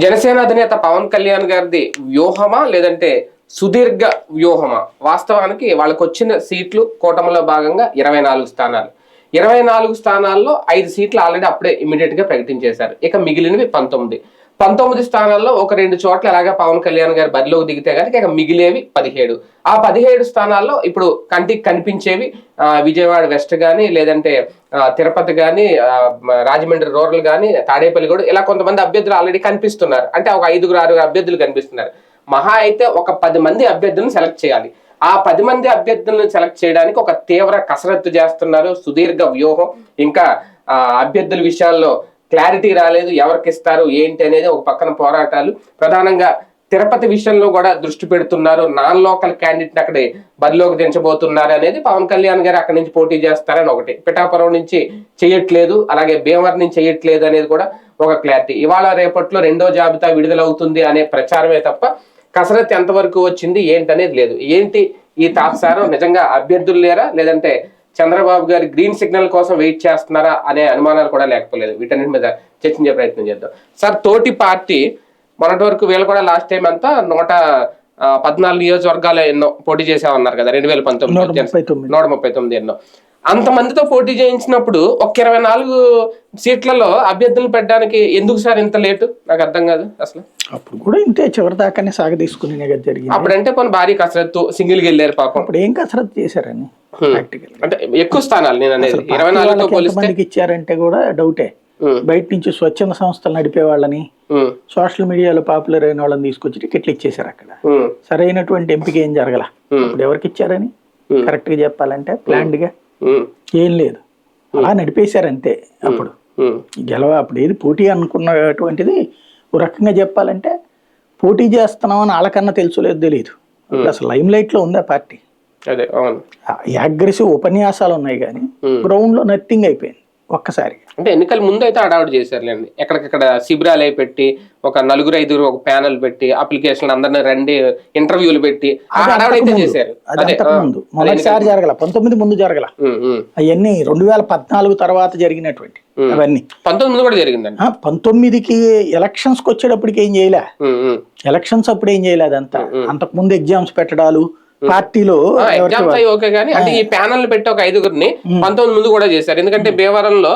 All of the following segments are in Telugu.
జనసేన అధినేత పవన్ కళ్యాణ్ గారిది వ్యూహమా లేదంటే సుదీర్ఘ వ్యూహమా? వాస్తవానికి వాళ్ళకి వచ్చిన సీట్లు కూటమిలో భాగంగా 24 స్థానాలు. 24 స్థానాల్లో 5 సీట్లు ఆల్రెడీ అప్పుడే ఇమీడియట్ గా ప్రకటించేశారు. ఇక మిగిలినవి 19 స్థానాల్లో ఒక 2 చోట్ల ఎలాగా పవన్ కళ్యాణ్ గారు బరిలోకి దిగితే కనుక ఇక మిగిలేవి 17. ఆ 17 స్థానాల్లో ఇప్పుడు కంటికి కనిపించేవి విజయవాడ వెస్ట్ కానీ, లేదంటే తిరుపతి కానీ, రాజమండ్రి రూరల్ కానీ, తాడేపల్లి కూడా, ఇలా కొంతమంది అభ్యర్థులు ఆల్రెడీ కనిపిస్తున్నారు. అంటే ఒక 5-6 అభ్యర్థులు కనిపిస్తున్నారు. మహా అయితే ఒక 10 మంది అభ్యర్థులను సెలెక్ట్ చేయాలి. ఆ 10 మంది అభ్యర్థులను సెలెక్ట్ చేయడానికి ఒక తీవ్ర కసరత్తు చేస్తున్నారు. సుదీర్ఘ వ్యూహం. ఇంకా అభ్యర్థుల విషయాల్లో క్లారిటీ రాలేదు. ఎవరికి ఇస్తారు ఏంటి అనేది ఒక పక్కన పోరాటాలు. ప్రధానంగా తిరుపతి విషయంలో కూడా దృష్టి పెడుతున్నారు. నాన్ లోకల్ క్యాండిడేట్ అక్కడ బరిలోకి దించబోతున్నారు అనేది. పవన్ కళ్యాణ్ గారు అక్కడి నుంచి పోటీ చేస్తారని ఒకటి, పిఠాపురం నుంచి చేయట్లేదు, అలాగే భీమవరం నుంచి చేయట్లేదు అనేది కూడా ఒక క్లారిటీ. ఇవాళ రేపట్లో 2వ జాబితా విడుదలవుతుంది అనే ప్రచారమే తప్ప కసరత్తు ఎంతవరకు వచ్చింది ఏంటనేది లేదు. ఏంటి ఈ తాత్సారం? నిజంగా అభ్యర్థులు లేరా, లేదంటే చంద్రబాబు గారి గ్రీన్ సిగ్నల్ కోసం వెయిట్ చేస్తున్నారా అనే అనుమానాలు కూడా లేకపోలేదు. వీటన్నిటి మీద చర్చించే ప్రయత్నం చేద్దాం. సార్, తోటి పార్టీ మొన్నటి వరకు వీళ్ళు కూడా లాస్ట్ టైం అంతా 114 నియోజకవర్గాలు ఎన్నో పోటీ చేసామన్నారు కదా, 2019 139 ఎన్నో. అంతమందితో పోటీ చేయించినప్పుడు ఒక 24 సీట్లలో అభ్యర్థులు పెట్టడానికి ఎందుకు సార్ ఇంత లేటు? నాకు అర్థం కాదు అసలు. అప్పుడు కూడా ఇంతే, చివరి దాకానే సాగ తీసుకునే జరిగింది. అప్పుడంటే కొన్ని భారీ కసరత్తు, సింగిల్ గా వెళ్ళారు పాపం. అప్పుడు ఏం కసరత్తు చేశారని అంటే ఎక్కువ స్థానాలు నేను అనేది 24తో పోలిస్తే ఇచ్చారంటే కూడా డౌటే. బయట నుంచి స్వచ్ఛంద సంస్థలు నడిపే వాళ్ళని, సోషల్ మీడియాలో పాపులర్ అయిన వాళ్ళని తీసుకొచ్చి టికెట్లు ఇచ్చేసారు. అక్కడ సరైనటువంటి ఎంపిక ఏం జరగల. ఇప్పుడు ఎవరికి ఇచ్చారని కరెక్ట్ గా చెప్పాలంటే ప్లాన్డ్ గా ఏం లేదు, అలా నడిపేశారంతే. అప్పుడు అప్పుడు ఏది పోటీ అనుకున్నటువంటిది ఓ రకంగా చెప్పాలంటే పోటీ చేస్తున్నామని వాళ్ళకన్నా తెలుసుకోలేదు తెలియదు. అసలు లైమ్ లైట్ లో ఉంది ఆ పార్టీ. అగ్రెసివ్ ఉపన్యాసాలు ఉన్నాయి కానీ గ్రౌండ్ లో నథింగ్ అయిపోయింది ఒక్కసారి. అంటే ఎన్నికల ముందు అయితే అడావుట్ చేశారులేండి. ఎక్కడికక్కడ శిబిరాలు పెట్టి ఒక 4-5 ఒక ప్యానల్ పెట్టి అప్లికేషన్ అందరిని రండి ఇంటర్వ్యూలు పెట్టి అయితే చేశారు. ముందు మొదటిసారి జరగల, 19 ముందు జరగల. అవన్నీ 2014 తర్వాత జరిగినటువంటి అవన్నీ 19 కూడా జరిగిందండి. 19కి ఎలక్షన్స్ కి వచ్చేటప్పటికి ఏం చేయలే. ఎలక్షన్స్ అప్పుడు ఏం చేయలేదు. అంతకు ముందు ఎగ్జామ్స్ పెట్టడాలు పార్టీలో ఎగ్జామ్స్ అయ్యి ఓకే కానీ అంటే ఈ ప్యానల్ పెట్టి ఒక 5గురిని 19 ముందు కూడా చేశారు. ఎందుకంటే భీమవరంలో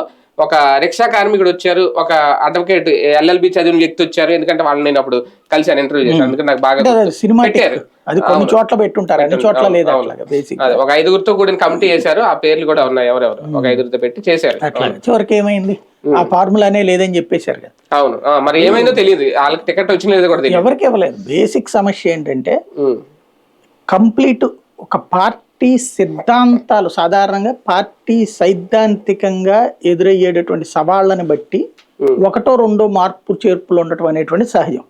ఒక రిక్షా కార్మికుడు వచ్చారు, ఒక అడ్వకేట్ LLB చదివిన వ్యక్తి వచ్చారు. ఎందుకంటే వాళ్ళని నేను అప్పుడు కలిసాను, ఇంటర్వ్యూ చేశాను. ఎందుకంటే నాకు బాగా సినిమా పెట్టారు. అది కొన్ని చోట్ల పెట్టుంటారు, అన్ని చోట్ల లేదు. ఒక 5గురితో కూడిన కమిటీ చేశారు. ఆ పేర్లు కూడా ఉన్నాయి, ఎవరెవరు ఒక 5గురితో పెట్టి చేశారు. చివరికి ఏమైంది, ఆ ఫార్ములానే లేదని చెప్పేశారు కదా. అవును, మరి ఏమైందో తెలియదు. వాళ్ళకి టికెట్ వచ్చిన లేదో కూడా తెలియదు. ఎవరికి ఇవ్వలేదు. బేసిక్ సమస్య ఏంటంటే కంప్లీట్ ఒక పార్టీ సిద్ధాంతాలు, సాధారణంగా పార్టీ సైద్ధాంతికంగా ఎదురయ్యేటటువంటి సవాళ్ళని బట్టి 1-2 మార్పు చేర్పులు ఉండటం అనేటువంటి సహజం.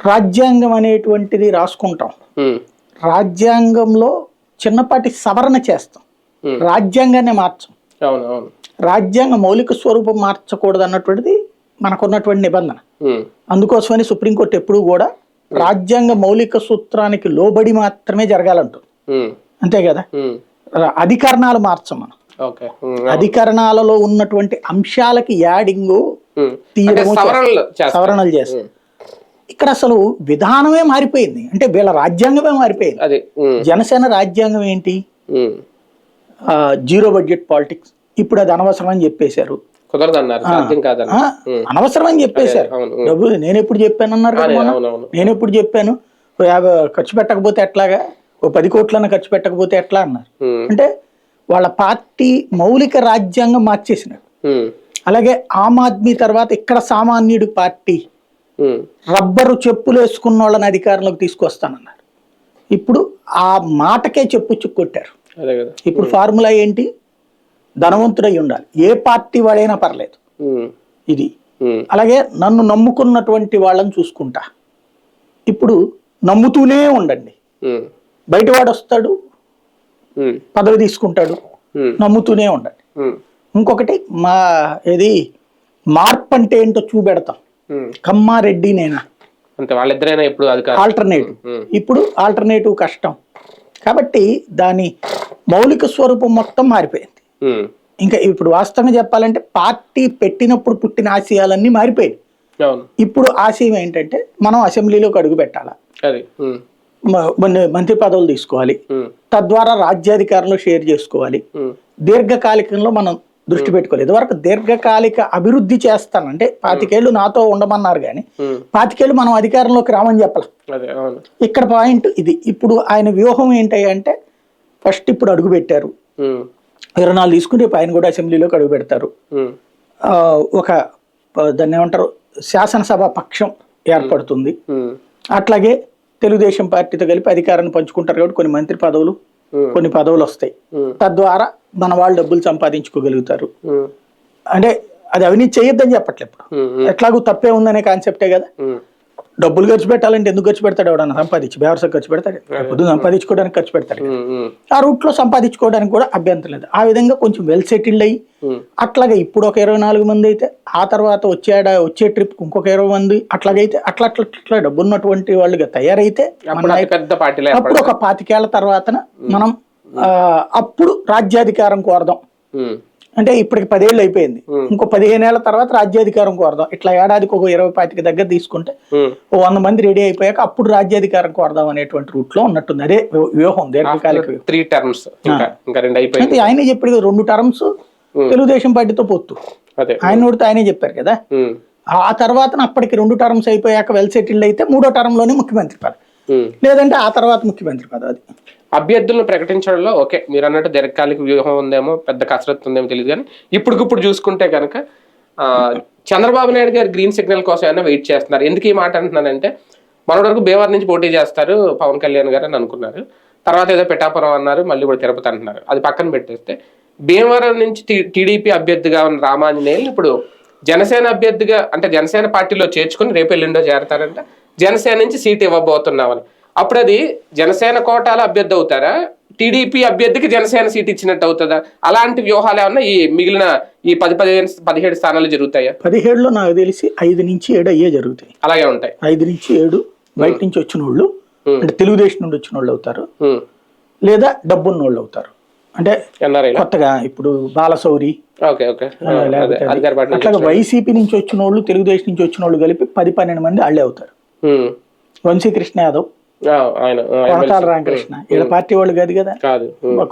రాజ్యాంగం అనేటువంటిది రాసుకుంటాం, రాజ్యాంగంలో చిన్నపాటి సవరణ చేస్తాం, రాజ్యాంగాన్ని మార్చం. రాజ్యాంగ మౌలిక స్వరూపం మార్చకూడదు అన్నటువంటిది మనకున్నటువంటి నిబంధన. అందుకోసమని సుప్రీంకోర్టు ఎప్పుడు కూడా రాజ్యాంగ మౌలిక సూత్రానికి లోబడి మాత్రమే జరగాలంటుంది. అంతే కదా. అధికరణాలు మార్చం మనం. అధికరణాలలో ఉన్నటువంటి అంశాలకి యాడింగ్ తీయడము, సవరణలు చేస్తాం. ఇక్కడ అసలు విధానమే మారిపోయింది. అంటే వీళ్ళ రాజ్యాంగమే మారిపోయింది. జనసేన రాజ్యాంగం ఏంటి? 0 బడ్జెట్ పాలిటిక్స్. ఇప్పుడు అది అనవసరం అని చెప్పేశారు. అనవసరం అని చెప్పేశారు. డబ్బు నేను ఎప్పుడు చెప్పాను అన్నారు కదా. నేను ఎప్పుడు చెప్పాను 50 ఖర్చు పెట్టకపోతే ఎట్లాగా, 10 కోట్లన్నా ఖర్చు పెట్టకపోతే ఎట్లా అన్నారు. అంటే వాళ్ళ పార్టీ మౌలిక రాజ్యాంగం మార్చేసినారు. అలాగే ఆమ్ ఆద్మీ తర్వాత ఇక్కడ సామాన్యుడి పార్టీ రబ్బరు చెప్పులు వేసుకున్న వాళ్ళని అధికారంలోకి తీసుకొస్తానన్నారు. ఇప్పుడు ఆ మాటకే చెప్పు కొట్టారు. ఇప్పుడు ఫార్ములా ఏంటి? ధనవంతుడై ఉండాలి, ఏ పార్టీ వాడైనా పర్లేదు. ఇది అలాగే నన్ను నమ్ముకున్నటువంటి వాళ్ళని చూసుకుంటా. ఇప్పుడు నమ్ముతూనే ఉండండి. బయటవాడు వస్తాడు, పదవి తీసుకుంటాడు, నమ్ముతూనే ఉండండి. ఇంకొకటి మార్పు అంటే ఏంటో చూపెడతాం. కమ్మారెడ్డి నేనా, ఆల్టర్నేటివ్. ఇప్పుడు ఆల్టర్నేటివ్ కష్టం కాబట్టి దాని మౌలిక స్వరూపం మొత్తం మారిపోయింది. ఇంకా ఇప్పుడు వాస్తవంగా చెప్పాలంటే పార్టీ పెట్టినప్పుడు పుట్టిన ఆశయాలన్నీ మారిపోయాయి. అవును. ఇప్పుడు ఆశయం ఏంటంటే మనం అసెంబ్లీలోకి అడుగు పెట్టాలా, అది మంత్రి పదవులు తీసుకోవాలి, తద్వారా రాజ్యాధికారంలో షేర్ చేసుకోవాలి, దీర్ఘకాలికంలో మనం దృష్టి పెట్టుకోవాలి. ఇదివరకు దీర్ఘకాలిక అభివృద్ధి చేస్తాను అంటే 25 ఏళ్ళు నాతో ఉండమన్నారు కానీ 25 ఏళ్ళు మనం అధికారంలోకి రామని చెప్పాలి. ఇక్కడ పాయింట్ ఇది. ఇప్పుడు ఆయన వ్యూహం ఏంటి అంటే ఫస్ట్ ఇప్పుడు అడుగు పెట్టారు, 24 తీసుకుని రేపు ఆయన కూడా అసెంబ్లీలోకి అడుగు పెడతారు. ఒక దాన్ని ఏమంటారు శాసనసభ పక్షం ఏర్పడుతుంది. అట్లాగే తెలుగుదేశం పార్టీతో కలిపి అధికారాన్ని పంచుకుంటారు కాబట్టి కొన్ని మంత్రి పదవులు కొన్ని పదవులు వస్తాయి. తద్వారా మన వాళ్ళు డబ్బులు సంపాదించుకోగలుగుతారు. అంటే అది అవినీతి చేయొద్దని చెప్పట్లేదు. ఇప్పుడు ఎట్లాగూ తప్పే ఉందనే కాన్సెప్టే కదా. డబ్బులు ఖర్చు పెట్టాలంటే ఎందుకు ఖర్చు పెడతాడు? ఎవడన్నా సంపాదించి వ్యవసాయం ఖర్చు పెడతాడు, పొద్దున సంపాదించుకోవడానికి ఖర్చు పెడతాడు. ఆ రూట్ లో సంపాదించుకోవడానికి కూడా అభ్యంతరం లేదు. ఆ విధంగా కొంచెం వెల్ సెటిల్డ్ అయ్యి అట్లాగే ఇప్పుడు ఒక 24 మంది అయితే ఆ తర్వాత వచ్చే ట్రిప్ ఇంకొక 20 మంది అట్లాగైతే అట్లా డబ్బు ఉన్నటువంటి వాళ్ళుగా తయారైతే అప్పుడు ఒక 25 ఏళ్ల తర్వాత మనం అప్పుడు రాజ్యాధికారం కోరదాం. అంటే ఇప్పటికి 10 ఏళ్ళు అయిపోయింది, ఇంకో 15 ఏళ్ల తర్వాత రాజ్యాధికారం కోరదాం. ఇట్లా ఏడాదికి ఒక 20-25 దగ్గర తీసుకుంటే 100 మంది రెడీ అయిపోయాక అప్పుడు రాజ్యాధికారం కోరదాం అనేటువంటి రూట్ లో ఉన్నట్టుంది. అదే వ్యూహం, దీర్ఘకాలిక అయితే ఆయనే చెప్పాడు 2 టర్మ్స్ తెలుగుదేశం పార్టీతో పొత్తు. ఆయన నోడితే ఆయనే చెప్పారు కదా. ఆ తర్వాత అప్పటికి 2 టర్మ్స్ అయిపోయాక వెల్ సెటిల్డ్ అయితే 3వ టర్మ్ లోనే ముఖ్యమంత్రి పదవి, లేదంటే ఆ తర్వాత ముఖ్యమంత్రి పదవి. అది అభ్యర్థులను ప్రకటించడంలో ఓకే మీరు అన్నట్టు దీర్ఘకాలిక వ్యూహం ఉందేమో, పెద్ద కసరత్తు ఉందేమో తెలియదు. కానీ ఇప్పటికిప్పుడు చూసుకుంటే కనుక చంద్రబాబు నాయుడు గారు గ్రీన్ సిగ్నల్ కోసం ఏమైనా వెయిట్ చేస్తున్నారు. ఎందుకు ఈ మాట అంటున్నానంటే మొన్నటి వరకు భీమవరం నుంచి పోటీ చేస్తారు పవన్ కళ్యాణ్ గారు అని అనుకున్నారు. తర్వాత ఏదో పిఠాపురం అన్నారు, మళ్ళీ ఇప్పుడు తిరుపతి అంటున్నారు. అది పక్కన పెట్టేస్తే భీమవరం నుంచి టీడీపీ అభ్యర్థిగా ఉన్న రామాంజనేయులు ఇప్పుడు జనసేన అభ్యర్థిగా అంటే జనసేన పార్టీలో చేర్చుకుని రేపు ఎల్లుండో చేరతారంట. జనసేన నుంచి సీట్ ఇవ్వబోతున్నామని. అప్పుడు అది జనసేన కోటాల అభ్యర్థి అవుతారా, టీడీపీ అభ్యర్థికి జనసేన సీట్ ఇచ్చినట్టు అవుతుందా? అలాంటి వ్యూహాలు ఏమన్నా ఈ మిగిలిన ఈ 10-17 స్థానాలు జరుగుతాయా? 17లో నాకు తెలిసి 5 నుంచి 7 అయ్యే జరుగుతాయి. అలాగే ఉంటాయి. 5 నుంచి 7 బయట నుంచి వచ్చిన వాళ్ళు అంటే తెలుగుదేశం నుండి వచ్చిన వాళ్ళు అవుతారు, లేదా డబ్బున్న వాళ్ళు అవుతారు. అంటే కొత్తగా ఇప్పుడు బాలశౌరి అట్లాగే వైసీపీ నుంచి వచ్చిన వాళ్ళు తెలుగుదేశం నుంచి వచ్చిన వాళ్ళు కలిపి 10-12 మంది వాళ్ళే అవుతారు. వంశీకృష్ణ యాదవ్, కొనతాల రామకృష్ణ వీళ్ళ పార్టీ వాళ్ళు కాదు కదా,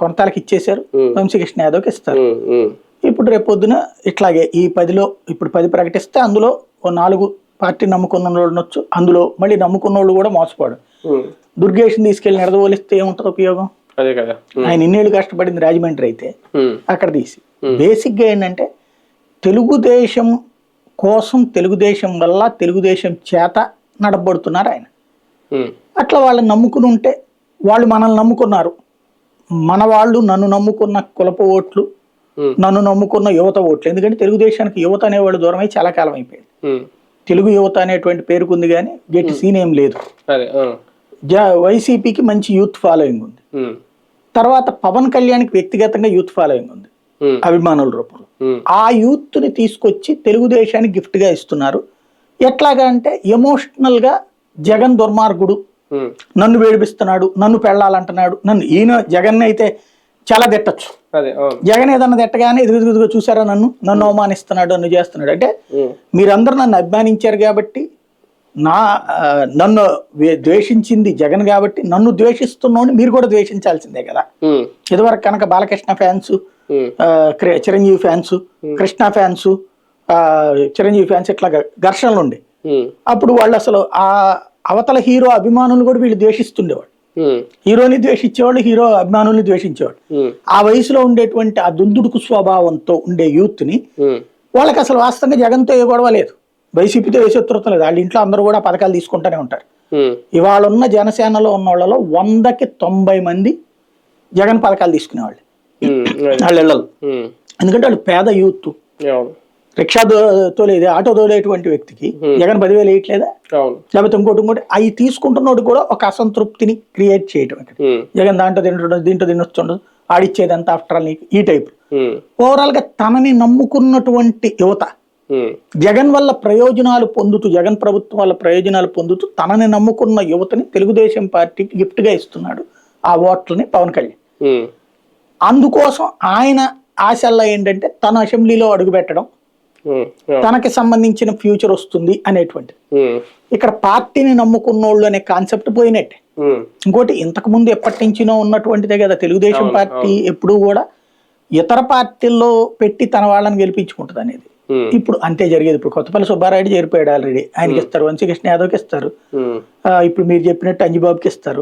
కొనతాలకి ఇచ్చేసారు, వంశీకృష్ణ యాదవ్కి ఇస్తారు. ఇప్పుడు రేపు పొద్దున ఇట్లాగే ఈ 10లో ఇప్పుడు 10 ప్రకటిస్తే అందులో 4 పార్టీ నమ్ముకున్న వాళ్ళు ఉండొచ్చు. అందులో మళ్ళీ నమ్ముకున్న వాళ్ళు కూడా మోసపోడు. దుర్గేష్ని తీసుకెళ్లి నిడదవోలిస్తే ఏముంటది ఉపయోగం? ఆయన ఇన్నేళ్ళు కష్టపడింది రాజమండ్రి అయితే అక్కడ తీసి బేసిక్ గా ఏంటంటే తెలుగుదేశం కోసం, తెలుగుదేశం వల్ల, తెలుగుదేశం చేత నడబడుతున్నారు ఆయన. అట్లా వాళ్ళని నమ్ముకుని ఉంటే వాళ్ళు మనల్ని నమ్ముకున్నారు. మన వాళ్ళు నన్ను నమ్ముకున్న కులపు ఓట్లు, నన్ను నమ్ముకున్న యువత ఓట్లు. ఎందుకంటే తెలుగుదేశానికి యువత అనేవాళ్ళు దూరమై చాలా కాలం అయిపోయింది. తెలుగు యువత అనేటువంటి పేరుకుంది కానీ గట్టి సీన్ ఏం లేదు. వైసీపీకి మంచి యూత్ ఫాలోయింగ్ ఉంది. తర్వాత పవన్ కళ్యాణ్కి వ్యక్తిగతంగా యూత్ ఫాలోయింగ్ ఉంది అభిమానుల రూపంలో. ఆ యూత్ ని తీసుకొచ్చి తెలుగుదేశానికి గిఫ్ట్ గా ఇస్తున్నారు. ఎట్లాగా అంటే ఎమోషనల్ గా జగన్ దుర్మార్గుడు, నన్ను వేడిపిస్తున్నాడు, నన్ను పెళ్ళాలంటున్నాడు, ఈయన జగన్ అయితే చాలా తిట్టచ్చు. జగన్ ఏదన్నా తిట్టగానే ఎదుగుదిగుగా చూసారా నన్ను అవమానిస్తున్నాడు, నన్ను చేస్తున్నాడు అంటే మీరందరూ నన్ను అభిమానించారు కాబట్టి, నన్ను ద్వేషించింది జగన్ కాబట్టి నన్ను ద్వేషిస్తున్నాడు మీరు కూడా ద్వేషించాల్సిందే కదా. ఇదివరకు కనుక Balakrishna fans, Chiranjeevi fans, Krishna fans, Chiranjeevi fans ఇట్లా ఘర్షణలు ఉండే. అప్పుడు వాళ్ళు అసలు ఆ అవతల హీరో అభిమానులు కూడా వీళ్ళు ద్వేషిస్తుండేవాడు. హీరోని ద్వేషించేవాళ్ళు, హీరో అభిమానుల్ని ద్వేషించేవాడు. ఆ వయసులో ఉండేటువంటి ఆ దుందుడుకు స్వభావంతో ఉండే యూత్ ని వాళ్ళకి అసలు వాస్తవంగా జగన్తో ఏ గొడవ లేదు, వైసీపీతో ఏ శత్రుత్వం లేదు. వాళ్ళ ఇంట్లో అందరూ కూడా పథకాలు తీసుకుంటూనే ఉంటారు. ఇవాళ ఉన్న జనసేనలో ఉన్న వాళ్ళలో 100కి 90 మంది జగన్ పథకాలు తీసుకునేవాళ్ళు వాళ్ళ ఇళ్లలో. ఎందుకంటే వాళ్ళు పేద యూత్. రిక్షా తోలేదే, ఆటో తోలేటువంటి వ్యక్తికి జగన్ 10,000 వేయట్లేదా, లేకపోతే ఇంకోటి అవి తీసుకుంటున్నోడు కూడా ఒక అసంతృప్తిని క్రియేట్ చేయటం. ఇక్కడ జగన్ దీంట్లో తినొస్తుండదు, ఆడిచ్చేదంతా ఆఫ్టర్ ఆల్ నీకు ఈ టైప్. ఓవరాల్ గా తనని నమ్ముకున్నటువంటి యువత జగన్ వల్ల ప్రయోజనాలు పొందుతూ, జగన్ ప్రభుత్వం వల్ల ప్రయోజనాలు పొందుతూ తనని నమ్ముకున్న యువతని తెలుగుదేశం పార్టీకి గిఫ్ట్ గా ఇస్తున్నాడు ఆ ఓట్లని పవన్ కళ్యాణ్. అందుకోసం ఆయన ఆశల్లో ఏంటంటే తన అసెంబ్లీలో అడుగు పెట్టడం, తనకి సంబంధించిన ఫ్యూచర్ వస్తుంది అనేటువంటిది. ఇక్కడ పార్టీని నమ్ముకున్నోళ్ళు అనే కాన్సెప్ట్ పోయినట్టే. ఇంకోటి ఇంతకు ముందు ఎప్పటి నుంచినో ఉన్నటువంటిదే కదా తెలుగుదేశం పార్టీ ఎప్పుడూ కూడా ఇతర పార్టీల్లో పెట్టి తన వాళ్ళని గెలిపించుకుంటుంది అనేది. ఇప్పుడు అంతే జరిగేది. ఇప్పుడు కొత్తపల్లి సుబ్బారాయుడు చేరిపోయాడు ఆల్రెడీ, ఆయనకి ఇస్తారు. వంశీకృష్ణ యాదవ్కి ఇస్తారు, ఇప్పుడు మీరు చెప్పినట్టు అంజిబాబుకి ఇస్తారు.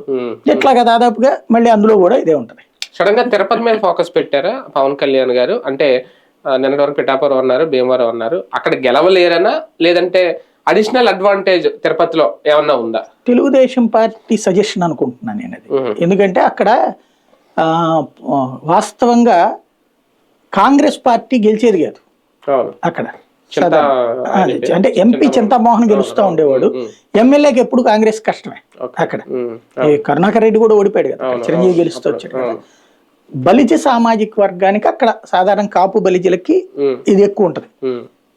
ఇట్లాగా దాదాపుగా మళ్ళీ అందులో కూడా ఇదే ఉంటది. సడన్ గా తిరుపతి మీద ఫోకస్ పెట్టారా పవన్ కళ్యాణ్ గారు? అంటే నిన్నటి వరకు పిఠాపురం అన్నారు, భీమవరం అన్నారు, అక్కడ గెలవలేరనా లేదంటే అడిషనల్ అడ్వాంటేజ్ తిరుపతిలో ఏమన్నా ఉందా? తెలుగుదేశం పార్టీ సజెషన్ అనుకుంటున్నాను నేను అది. ఎందుకంటే అక్కడ వాస్తవంగా కాంగ్రెస్ పార్టీ గెలిచేది కాదు అక్కడ. అంటే ఎంపీ చింతామోహన్ గెలుస్తూ ఉండేవాడు, ఎమ్మెల్యేకి ఎప్పుడు కాంగ్రెస్ కష్టమే అక్కడ. కరుణాకర్ రెడ్డి కూడా ఓడిపోయాడు కదా, చిరంజీవి గెలుస్తూ వచ్చాడు కదా. బలిజ సామాజిక వర్గానికి అక్కడ సాధారణ కాపు బలిజలకి ఇది ఎక్కువ ఉంటది.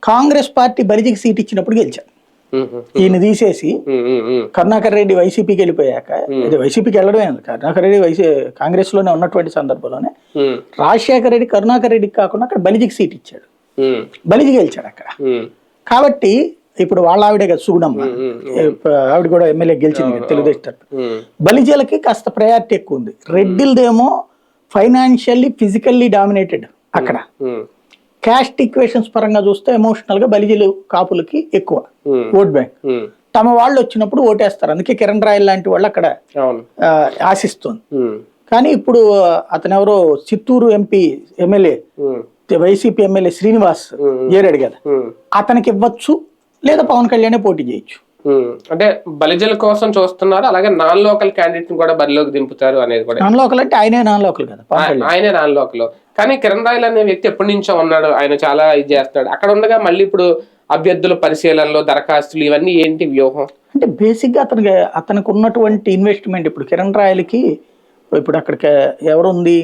కాంగ్రెస్ పార్టీ బలిజకి సీట్ ఇచ్చినప్పుడు గెలిచారు. ఈయన తీసేసి కరుణాకర్ రెడ్డి వైసీపీకి వెళ్ళిపోయాక, ఇది వైసీపీకి వెళ్ళడమే, కరుణాకర్ రెడ్డి కాంగ్రెస్ లోనే ఉన్నటువంటి సందర్భంలోనే రాజశేఖర రెడ్డి కరుణాకర్ రెడ్డికి కాకుండా అక్కడ బలిజికి సీట్ ఇచ్చాడు, బలిజి గెలిచాడు అక్కడ. కాబట్టి ఇప్పుడు వాళ్ళ ఆవిడే కదా సుగుణమ్మ, ఆవిడ కూడా ఎమ్మెల్యే గెలిచింది తెలుగుదేశం తరఫున. బలిజలకి కాస్త ప్రయారిటీ ఎక్కువ ఉంది. రెడ్డిలదేమో ఫైనాన్షియల్లీ ఫిజికల్లీ డామినేటెడ్ అక్కడ. క్యాస్ట్ ఈక్వేషన్స్ పరంగా చూస్తే ఎమోషనల్ గా బలిజలు కాపులకి ఎక్కువ ఓట్ బ్యాంక్. తమ వాళ్ళు వచ్చినప్పుడు ఓటేస్తారు. అందుకే కిరణ్ రాయల్ లాంటి వాళ్ళు అక్కడ ఆశిస్తుంది. కానీ ఇప్పుడు అతను ఎవరో Chittoor MLA YCP MLA Srinivas చేరాడు కదా, అతనికి ఇవ్వచ్చు, లేదా పవన్ కళ్యాణ్ పోటీ చేయొచ్చు. అంటే బలిజల కోసం చూస్తున్నారు, అలాగే నాన్ లోకల్ క్యాండిడేట్ కూడా బరిలోకి దింపుతారు అనేది కూడా. నాన్ లోకల్ అంటే ఆయనే నాన్ లోకల్ కదా, ఆయనే నాన్ లోకల్. కానీ కిరణ్ రాయల్ అనే వ్యక్తి ఎప్పటి నుంచో ఉన్నాడు, ఆయన చాలా ఇది చేస్తాడు అక్కడ ఉండగా. మళ్ళీ ఇప్పుడు అభ్యర్థుల పరిశీలనలో దరఖాస్తులు ఇవన్నీ ఏంటి వ్యూహం? అంటే బేసిక్ గా అతనికి ఉన్నటువంటి ఇన్వెస్ట్మెంట్. ఇప్పుడు కిరణ్ రాయల్కి ఇప్పుడు అక్కడికి ఎవరుంది,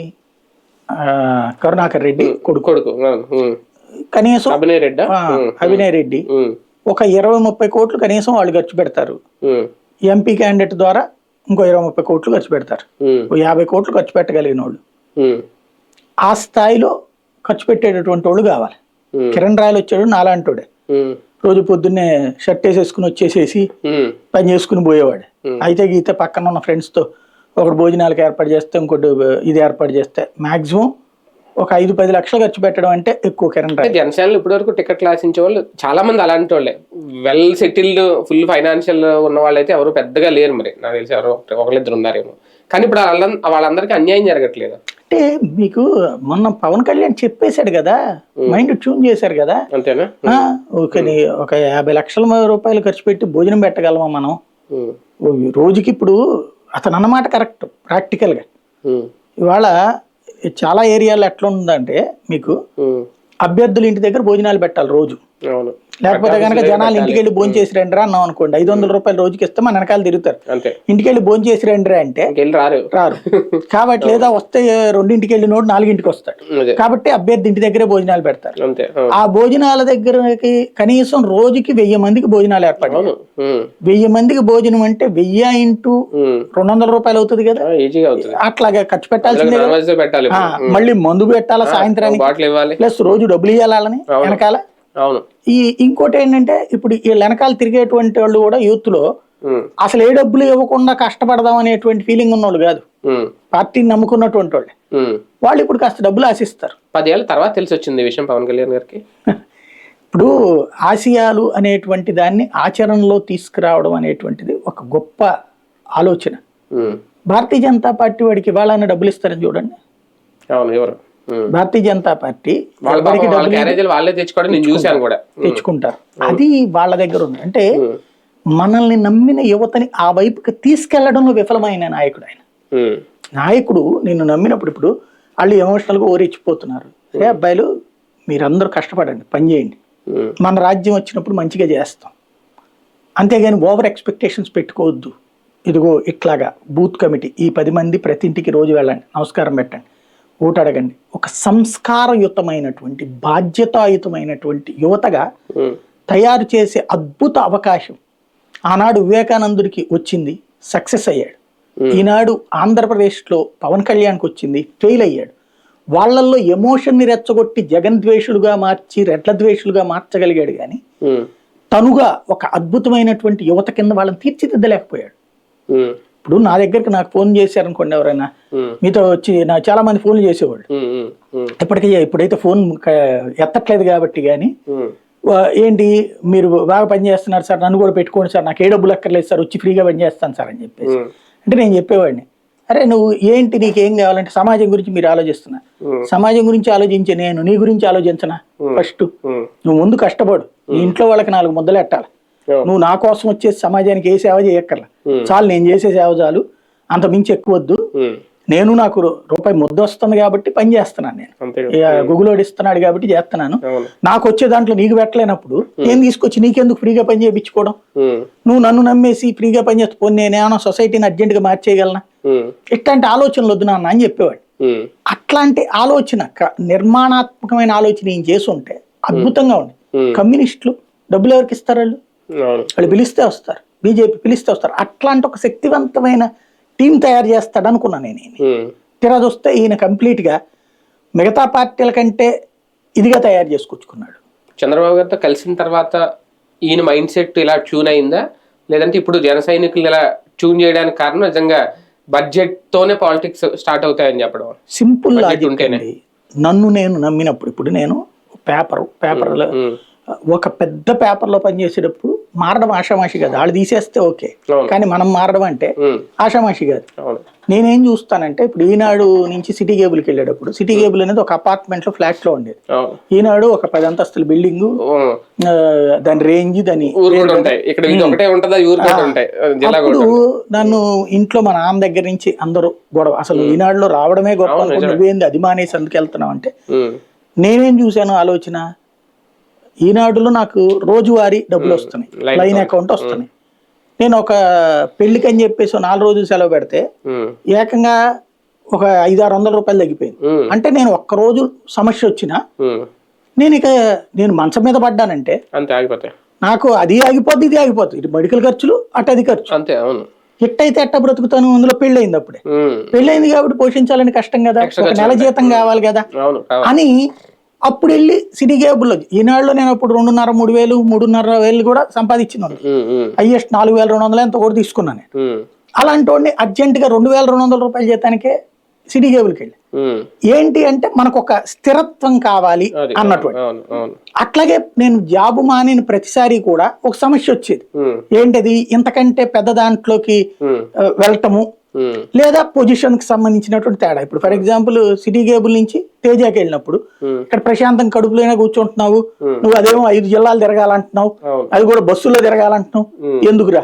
కరుణాకర్ రెడ్డి కొడుకు కనీసం అభినయ్ రెడ్డి ఒక 20-30 కోట్లు కనీసం వాళ్ళు ఖర్చు పెడతారు. ఎంపీ క్యాండిడేట్ ద్వారా ఇంకో 20-30 కోట్లు ఖర్చు పెడతారు. 50 కోట్లు ఖర్చు పెట్టగలిగిన వాళ్ళు, ఆ స్థాయిలో ఖర్చు పెట్టేటటువంటి వాళ్ళు కావాలి. కిరణ్ రాయల్ వచ్చాడు నాలాంటోడే, రోజు పొద్దున్నే షర్ట్ వేసేసుకుని వచ్చేసేసి పని చేసుకుని పోయేవాడు. అయితే గీతే పక్కన ఉన్న ఫ్రెండ్స్ తో ఒకటి భోజనాలకు ఏర్పాటు చేస్తే, ఇంకోటి ఇది ఏర్పాటు చేస్తే మాక్సిమం ఒక 5-10 లక్షలు ఖర్చు పెట్టడం అంటే ఎక్కువ. కిరణ్ రాయల్ జనసేనలో ఇప్పటి వరకు టికెట్లు ఆశించే వాళ్ళు చాలా మంది అలాంటి వాళ్ళే, వెల్ సెటిల్డ్ ఫుల్ ఫైనాన్షియల్ ఉన్న వాళ్ళు అయితే ఎవరు పెద్దగా లేరు. మరి నాకు తెలిసి ఎవరు ఒకరిద్దరు ఉన్నారేమో. కానీ ఇప్పుడు వాళ్ళందరికీ అన్యాయం జరగట్లేదు. అంటే మీకు మొన్న పవన్ కళ్యాణ్ చెప్పేశాడు కదా, మైండ్ ట్యూన్ చేశారు కదా. అంతేనా? ఒక 50 లక్షల రూపాయలు ఖర్చు పెట్టి భోజనం పెట్టగలమా మనం రోజుకి? ఇప్పుడు అతను అన్నమాట కరెక్ట్. ప్రాక్టికల్ గా ఇవాళ చాలా ఏరియాలో ఎట్లా ఉందంటే, మీకు అభ్యర్థులు ఇంటి దగ్గర భోజనాలు పెట్టాలి రోజు. లేకపోతే కనుక జనాలు ఇంటికి వెళ్ళి భోజనం చేసి రండిరా అన్నాం అనుకోండి, 500 రూపాయలు రోజుకి ఇస్తే మన వెనకాల తిరుగుతారు. ఇంటికి వెళ్ళి భోజనం చేసి రండిరా అంటే రారు. కాబట్టి లేదా వస్తే 2ంటికి వెళ్ళి 4ంటికి వస్తాడు. కాబట్టి అభ్యర్థి ఇంటి దగ్గరే భోజనాలు పెడతారు. ఆ భోజనాల దగ్గరకి కనీసం రోజుకి 1000 మందికి భోజనాలు ఏర్పాటు. 1000 మందికి భోజనం అంటే 1000 ఇంటూ 200 రూపాయలు అవుతుంది కదా. అట్లాగే ఖర్చు పెట్టాల్సిందే. మళ్ళీ మందు పెట్టాలా సాయంత్రానికి, ప్లస్ రోజు డబ్బులు ఇవ్వాలని వెనకాల. ఇంకోటి ఏంటంటే, ఇప్పుడు వీళ్ళ వెనకాల తిరిగేటువంటి వాళ్ళు కూడా యూత్ లో అసలు ఏ డబ్బులు ఇవ్వకుండా కష్టపడదాం అనేటువంటి ఫీలింగ్ ఉన్నోళ్ళు కాదు, పార్టీని నమ్ముకున్నటువంటి వాళ్ళు ఇప్పుడు కాస్త డబ్బులు ఆశిస్తారు. 10 ఏళ్ళ తర్వాత తెలిసి వచ్చింది ఈ విషయం పవన్ కళ్యాణ్ గారికి. ఇప్పుడు ఆశయాలు అనేటువంటి దాన్ని ఆచరణలో తీసుకురావడం అనేటువంటిది ఒక గొప్ప ఆలోచన. భారతీయ జనతా పార్టీ వాడికి ఇవాళ డబ్బులు ఇస్తారని చూడండి. భారతీయ జనతా పార్టీ తెచ్చుకుంటారు. అది వాళ్ళ దగ్గర ఉంది. అంటే మనల్ని నమ్మిన యువతని ఆ వైపుకి తీసుకెళ్లడంలో విఫలమైన నాయకుడు ఆయన. నాయకుడు నిన్ను నమ్మినప్పుడు ఇప్పుడు వాళ్ళు ఎమోషనల్ గా ఓరెచ్చిపోతున్నారు. అరే అబ్బాయిలు, మీరందరూ కష్టపడండి, పని చేయండి, మన రాజ్యం వచ్చినప్పుడు మంచిగా చేస్తాం, అంతేగాని ఓవర్ ఎక్స్పెక్టేషన్స్ పెట్టుకోవద్దు. ఇదిగో ఇట్లాగా బూత్ కమిటీ, ఈ 10 మంది ప్రతి ఇంటికి రోజు వెళ్ళండి, నమస్కారం పెట్టండి, ఓటు అడగండి. ఒక సంస్కారయుతమైనటువంటి బాధ్యతాయుతమైనటువంటి యువతగా తయారు చేసే అద్భుత అవకాశం ఆనాడు వివేకానందుడికి వచ్చింది, సక్సెస్ అయ్యాడు. ఈనాడు ఆంధ్రప్రదేశ్లో పవన్ కళ్యాణ్కి వచ్చింది, ఫెయిల్ అయ్యాడు. వాళ్ళల్లో ఎమోషన్ని రెచ్చగొట్టి జగన్ ద్వేషులుగా మార్చి రెడ్ల ద్వేషులుగా మార్చగలిగాడు కానీ తనుగా ఒక అద్భుతమైనటువంటి యువత కింద వాళ్ళని తీర్చిదిద్దలేకపోయాడు. ఇప్పుడు నా దగ్గరికి నాకు ఫోన్ చేశారనుకోండి ఎవరైనా, మీతో వచ్చి నాకు చాలా మంది ఫోన్లు చేసేవాళ్ళు. ఇప్పుడైతే ఫోన్ ఎత్తట్లేదు కాబట్టి కానీ, ఏంటి మీరు బాగా పనిచేస్తున్నారు సార్, నన్ను కూడా పెట్టుకోండి సార్, నాకు ఏ డబ్బులు అక్కర్లేదు సార్, వచ్చి ఫ్రీగా పనిచేస్తాను సార్ అని చెప్పేసి. అంటే నేను చెప్పేవాడిని, అరే నువ్వు ఏంటి, నీకేం కావాలంటే సమాజం గురించి మీరు ఆలోచిస్తున్నా, సమాజం గురించి ఆలోచించే నేను నీ గురించి ఆలోచించనా? ఫస్ట్ నువ్వు ముందు కష్టపడు, నీ ఇంట్లో వాళ్ళకి 4 ముద్దలు ఎట్టాలి. నువ్వు నా కోసం వచ్చేసి సమాజానికి ఏ సేవ చేయక్కర్లా, చాలు నేను చేసే సేవ చాలు, అంత మించి ఎక్కువద్దు. నేను నాకు రూపాయి ముద్ద వస్తుంది కాబట్టి పని చేస్తున్నాను, నేను గుగులోడు ఇస్తున్నాడు కాబట్టి చేస్తున్నాను. నాకు వచ్చే దాంట్లో నీకు పెట్టలేనప్పుడు నేను తీసుకొచ్చి నీకెందుకు ఫ్రీగా పని చేయించుకోవడం? నువ్వు నన్ను నమ్మేసి ఫ్రీగా పని చేస్తూ పోనీ నేనేమన్నా సొసైటీని అర్జెంట్ గా మార్చేయగలనా? ఇట్లాంటి ఆలోచనలు వద్దు నాన్న అని చెప్పేవాడు. అట్లాంటి ఆలోచన, నిర్మాణాత్మకమైన ఆలోచన ఏం చేసుంటే అద్భుతంగా ఉంది. కమ్యూనిస్టులు డబ్బులు ఎవరికి ఇస్తారు? వాళ్ళు పిలిస్తే వస్తారు, బీజేపీ పిలిస్తే వస్తారు. అట్లాంటి ఒక శక్తివంతమైన టీం తయారు చేస్తాడు అనుకున్నా నేను. తిరాజు వస్తే ఈయన కంప్లీట్ గా మిగతా పార్టీల కంటే ఇదిగా తయారు చేసుకొచ్చుకున్నాడు. చంద్రబాబు గారితో కలిసిన తర్వాత ఈయన మైండ్ సెట్ ఇలా ట్యూన్ అయిందా, లేదంటే ఇప్పుడు జన సైనికులు ఇలా ట్యూన్ చేయడానికి కారణం నిజంగా బడ్జెట్ తోనే పాలిటిక్స్ స్టార్ట్ అవుతాయని చెప్పడం? సింపుల్ లాజిక్ అండి. నన్ను నేను నమ్మినప్పుడు, ఇప్పుడు నేను పేపర్లో ఒక పెద్ద పేపర్లో పనిచేసేటప్పుడు మారడం ఆషామాషి కాదు. వాళ్ళు తీసేస్తే ఓకే, కానీ మనం మారడం అంటే ఆషామాషి కాదు. నేనేం చూస్తానంటే, ఇప్పుడు ఈనాడు నుంచి సిటీ కేబుల్కి వెళ్ళేటప్పుడు, సిటీ కేబుల్ అనేది ఒక అపార్ట్మెంట్ లో ఫ్లాట్ లో ఉండేది. ఈనాడు ఒక 10 అంతస్తుల బిల్డింగ్, దాని రేంజ్, దాని అప్పుడు నన్ను ఇంట్లో మా నాన్న దగ్గర నుంచి అందరూ గొడవ, అసలు ఈనాడులో రావడమే గొప్ప, నువ్వేంది అది మానేసి అందుకు వెళ్తున్నావు అంటే, నేనేం చూశాను ఆలోచన, ఈనాడులో నాకు రోజువారీ డబ్బులు వస్తున్నాయి, లైన్ అకౌంట్ వస్తున్నాయి. నేను ఒక పెళ్లికి అని చెప్పేసి 4 రోజులు సెలవు పెడితే ఏకంగా ఒక 500-600 రూపాయలు తగ్గిపోయింది. అంటే నేను ఒక్కరోజు సమస్య వచ్చినా నేను మంచం మీద పడ్డానంటే నాకు అది ఆగిపోద్ది, ఇది ఆగిపోద్ది, ఇటు మెడికల్ ఖర్చులు, అటు అది ఖర్చు. ఎట్టయితే ఎట్ట బ్రతుకుతాను? అందులో పెళ్ళయింది, అప్పుడే పెళ్ళయింది కాబట్టి పోషించాలని కష్టం కదా, ఒక నెల జీతం కావాలి కదా అని అప్పుడు వెళ్ళి సిటీ కేబుల్లో, ఈనాడులో నేను అప్పుడు 2,500, 3,500 కూడా సంపాదించినాను. హైయెస్ట్ 4,200 ఎంత కూడా తీసుకున్నాను. అలాంటి వాడిని అర్జెంటుగా 2,200 రూపాయల జీతానికే సిటీ కేబుల్కి వెళ్ళి, ఏంటి అంటే మనకు ఒక స్థిరత్వం కావాలి అన్నటువంటి. అట్లాగే నేను జాబు మానిన ప్రతిసారి కూడా ఒక సమస్య వచ్చేది. ఏంటది? ఇంతకంటే పెద్ద దాంట్లోకి వెళ్ళటము, లేదా పొజిషన్ కి సంబంధించినటువంటి తేడా. ఇప్పుడు ఫర్ ఎగ్జాంపుల్ సిటీ కేబుల్ నుంచి తేజాకి వెళ్ళినప్పుడు ఇక్కడ ప్రశాంతం కడుపులోనే కూర్చుంటున్నావు, నువ్వు అదేమో 5 జిల్లాలు తిరగాలంటున్నావు, అది కూడా బస్సుల్లో తిరగాలంటున్నావు. ఎందుకురా?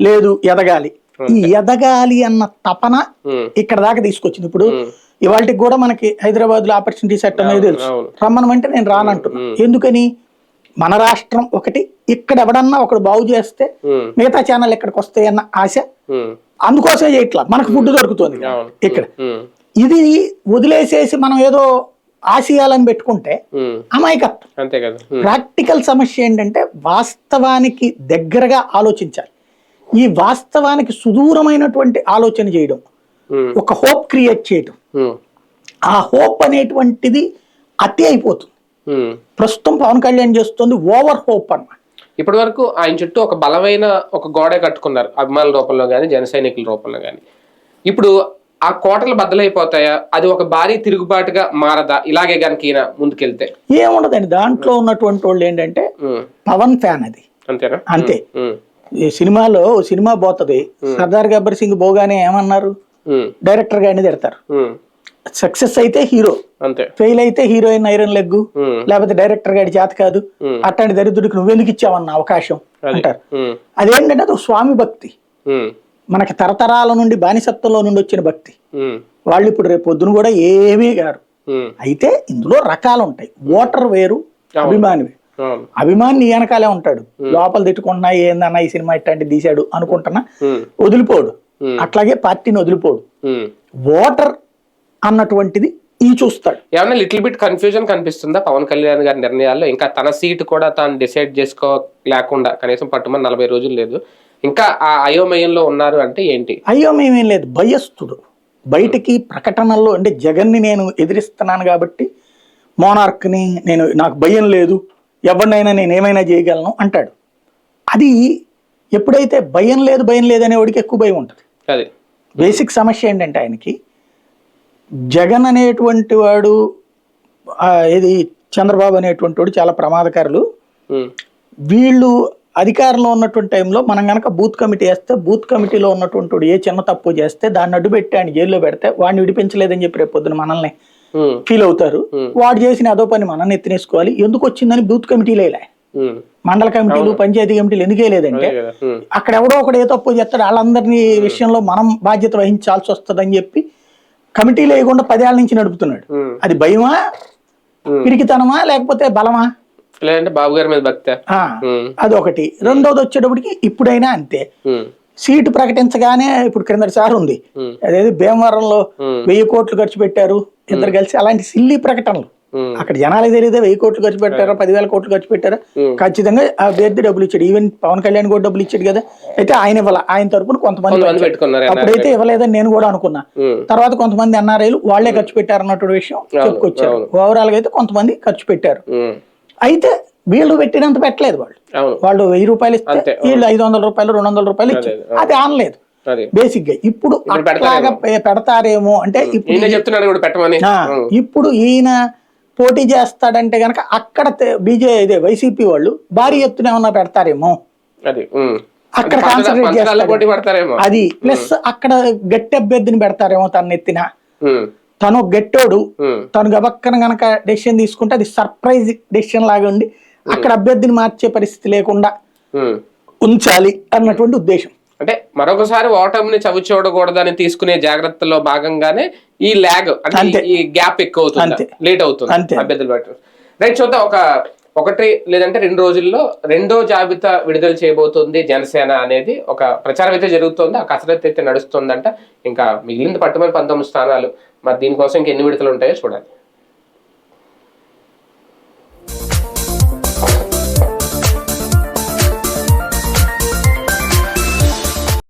లేదు, ఎదగాలి. ఈ ఎదగాలి అన్న తపన ఇక్కడ దాకా తీసుకొచ్చింది. ఇప్పుడు ఇవాళకి కూడా మనకి హైదరాబాద్ లో ఆపర్చునిటీ సెట్ అనేది తెలుసు, రమ్మనమంటే నేను రానంటున్నా. ఎందుకని? మన రాష్ట్రం ఒకటి, ఇక్కడ ఎవడన్నా ఒకడు బాగు చేస్తే మిగతా ఛానల్ ఎక్కడికి వస్తాయన్న ఆశ, అందుకోసమే చేయట్లా, మనకు ఫుడ్ దొరుకుతుంది ఇక్కడ. ఇది వదిలేసేసి మనం ఏదో ఆశయాలని పెట్టుకుంటే అమాయకత్వం. ప్రాక్టికల్ సమస్య ఏంటంటే వాస్తవానికి దగ్గరగా ఆలోచించాలి. ఈ వాస్తవానికి సుదూరమైనటువంటి ఆలోచన చేయడం, ఒక హోప్ క్రియేట్ చేయడం, ఆ హోప్ అనేటువంటిది అతి అయిపోతుంది. ప్రస్తుతం పవన్ కళ్యాణ్ చేస్తుంది ఓవర్ హోప్ అన్నమాట. ఇప్పటి వరకు ఆయన చుట్టూ ఒక బలమైన ఒక గోడ కట్టుకున్నారు, అభిమానుల రూపంలో కానీ జన సైనికుల రూపంలో కానీ. ఇప్పుడు ఆ కోటలు బద్దలైపోతాయా? అది ఒక భారీ తిరుగుబాటుగా మారదా ఇలాగే కనుక ఈయన ముందుకెళ్తే? ఏముండదండి, దాంట్లో ఉన్నటువంటి వాళ్ళు ఏంటంటే పవన్ ఫ్యాన్, అది అంతేనా? అంతే. ఈ సినిమాలో సినిమా పోతుంది, సర్దార్ గబ్బర్ సింగ్ పోగానే ఏమన్నారు? డైరెక్టర్ గారిని తిడతారు. సక్సెస్ అయితే హీరో, ఫెయిల్ అయితే హీరోయిన్ ఐరన్ లెగ్, లేకపోతే డైరెక్టర్ గారి చేత కాదు, అట్లాంటి దరిద్రుడికి నువ్వెందుకు ఇచ్చావన్న అవకాశం అంటారు. అదేంటంటే అది స్వామి భక్తి, మనకి తరతరాల నుండి బానిసత్వంలో నుండి వచ్చిన భక్తి. వాళ్ళు ఇప్పుడు రేపు పొద్దున కూడా ఏమీ గారు. అయితే ఇందులో రకాలు ఉంటాయి. ఓటర్ వేరు, అభిమాని వేరు. అభిమాని వెనకాలే ఉంటాడు, లోపల తిట్టుకుంటున్నా ఏందన్నా ఈ సినిమా ఇట్లాంటి తీశాడు అనుకుంటున్నా వదిలిపోడు, అట్లాగే పార్టీని వదిలిపోడు. ఓటర్ అన్నటువంటిది ఈ చూస్తాడు. ఏమన్నా లిటిల్ బిట్ కన్ఫ్యూజన్ కనిపిస్తుందా పవన్ కళ్యాణ్ గారి నిర్ణయాల్లో? ఇంకా తన సీట్ కూడా తాను డిసైడ్ చేసుకోలేకుండా కనీసం పట్టుమని 40 రోజులు లేదు, ఇంకా ఆ అయోమయంలో ఉన్నారు అంటే ఏంటి? అయోమయం ఏం లేదు, భయస్థుడు. బయటికి ప్రకటనల్లో అంటే జగన్ని నేను ఎదిరిస్తున్నాను కాబట్టి మోనార్క్ని నాకు భయం లేదు, ఎవరినైనా నేను ఏమైనా చేయగలను అంటాడు. అది ఎప్పుడైతే భయం లేదు అనేవాడికి ఎక్కువ భయం ఉంటుంది. బేసిక్ సమస్య ఏంటంటే ఆయనకి జగన్ అనేటువంటి వాడు ఇది చంద్రబాబు అనేటువంటి వాడు చాలా ప్రమాదకారులు. వీళ్ళు అధికారంలో ఉన్నటువంటి టైంలో మనం కనుక బూత్ కమిటీ వేస్తే బూత్ కమిటీలో ఉన్నటువంటి వాడు ఏ చిన్న తప్పు చేస్తే దాన్ని అడ్డు పెట్టి ఆయన జైల్లో పెడితే వాడిని విడిపించలేదని చెప్పి రేపు పొద్దున మనల్ని ఫీల్ అవుతారు. వాడు చేసిన అదో పని మనల్ని ఎత్తినేసుకోవాలి. ఎందుకు వచ్చిందని బూత్ కమిటీలు వేయలే, మండల కమిటీలు పంచాయతీ కమిటీలు ఎందుకు వేయలేదంటే అక్కడ ఎవడో ఒకడు ఏ తప్పు చేస్తాడు వాళ్ళందరినీ విషయంలో మనం బాధ్యత వహించాల్సి వస్తుందని చెప్పి కమిటీలు వేయకుండా 10 ఏళ్ల నుంచి నడుపుతున్నాడు. అది భయమా, పిరికితనమా, లేకపోతే బలమా, లేదంటే బాబు గారి మీద భక్తి, అదొకటి. రెండోది వచ్చేటప్పటికి ఇప్పుడైనా అంతే, సీటు ప్రకటించగానే ఇప్పుడు క్రిందటిసారి ఉంది అదేది భీమవరంలో 1000 కోట్లు ఖర్చు పెట్టారు ఇద్దరు కలిసి, అలాంటి సిల్లీ ప్రకటనలు. అక్కడ జనాలకు తెలియదే 1000 కోట్లు ఖర్చు పెట్టారా 10,000 కోట్లు ఖర్చు పెట్టారా, ఖచ్చితంగా ఆ అభ్యర్థి డబ్బులు ఇచ్చాడు. ఈవెన్ పవన్ కళ్యాణ్ కూడా డబ్బులు ఇచ్చాడు కదా. అయితే ఆయన ఇవ్వాల, ఆయన తరపున కొంతమంది అప్పుడైతే ఇవ్వలేదని నేను కూడా అనుకున్నా. తర్వాత కొంతమంది ఎన్ఆర్ఐలు వాళ్లే ఖర్చు పెట్టారు అన్నటువంటి విషయం చెప్పుకొచ్చారు. ఓవరాల్ గా అయితే కొంతమంది ఖర్చు పెట్టారు. అయితే వీళ్ళు పెట్టినంత పెట్టలేదు, వాళ్ళు 1000 రూపాయలు ఇస్తే వీళ్ళు 500 రూపాయలు 200 రూపాయలు ఇచ్చారు. అది ఆనలేదు బేసిక్ గా. ఇప్పుడు అట్లాగా పెడతారేమో అంటే ఇప్పుడు ఈయన పోటీ చేస్తాడంటే గనక అక్కడ వైసీపీ వాళ్ళు భారీ ఎత్తున ఏమన్నా పెడతారేమో, అక్కడ కాన్సన్ట్రేట్ చేస్తారేమో. అది ప్లస్ అక్కడ గట్టి అభ్యర్థిని పెడతారేమో తన ఎత్తిన. తను గట్టోడు, తను గబక్కన గనక డెసిషన్ తీసుకుంటే అది సర్ప్రైజ్ డెసిషన్ లాగా ఉండి అక్కడ అభ్యర్థిని మార్చే పరిస్థితి లేకుండా ఉంచాలి అన్నటువంటి ఉద్దేశం. అంటే మరొకసారి ఓటమిని చవి చూడకూడదని తీసుకునే జాగ్రత్తల్లో భాగంగానే ఈ ల్యాగ్ అంటే ఈ గ్యాప్ ఎక్కువ అవుతుంది, లేట్ అవుతుంది అభ్యర్థులు పెట్టడం. రైట్, చూద్దాం. ఒకటి లేదంటే 2 రోజుల్లో రెండో జాబితా విడుదల చేయబోతుంది జనసేన అనేది ఒక ప్రచారం అయితే జరుగుతుంది. ఆ కసరత్తు అయితే నడుస్తుందంట. ఇంకా మిగిలింది పట్టుమని 19 స్థానాలు. మరి దీనికోసం ఇంకెన్ని విడతలు ఉంటాయో చూడాలి.